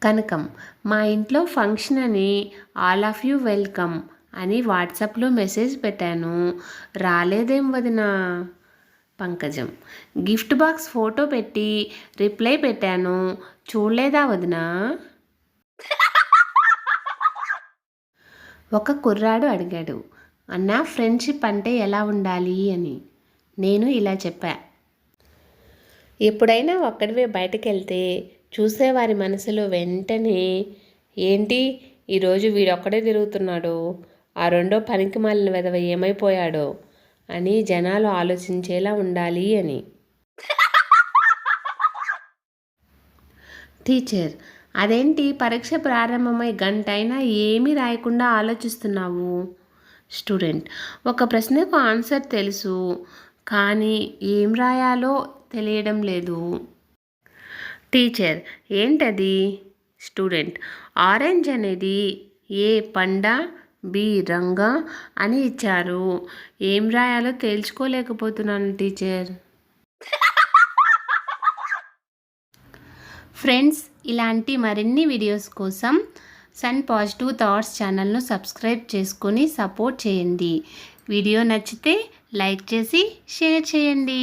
కనకం, మా ఇంట్లో ఫంక్షన్ అని ఆల్ ఆఫ్ యూ వెల్కమ్ అని వాట్సాప్లో మెసేజ్ పెట్టాను, రాలేదేం వదినా. పంకజం, గిఫ్ట్ బాక్స్ ఫోటో పెట్టి రిప్లై పెట్టాను, చూడలేదా వదినా. ఒక కుర్రాడు అడిగాడు, అన్న ఫ్రెండ్షిప్ అంటే ఎలా ఉండాలి అని. నేను ఇలా చెప్పా, ఎప్పుడైనా ఒక్కడివే బయటకు వెళ్తే చూసేవారి మనసులో వెంటనే ఏంటి ఈరోజు వీడొక్కడే తిరుగుతున్నాడు, ఆ రెండో పనికి మాలిన వెధవ ఏమైపోయాడో అని జనాలు ఆలోచించేలా ఉండాలి అని. టీచర్, అదేంటి పరీక్ష ప్రారంభమై గంటైనా ఏమీ రాయకుండా ఆలోచిస్తున్నావు. స్టూడెంట్, ఒక ప్రశ్నకు ఆన్సర్ తెలుసు కానీ ఏం రాయాలో తెలియడం లేదు. టీచర్, ఏంటది. స్టూడెంట్, ఆరెంజ్ అనేది ఏ పండ బి రంగ అని ఇచ్చారు, ఏం రాయాలో తేల్చుకోలేకపోతున్నాను టీచర్. ఫ్రెండ్స్, ఇలాంటి మరిన్ని వీడియోస్ కోసం సన్ పాజిటివ్ థాట్స్ ఛానల్ను సబ్స్క్రైబ్ చేసుకొని సపోర్ట్ చేయండి. వీడియో నచ్చితే లైక్ చేసి షేర్ చేయండి.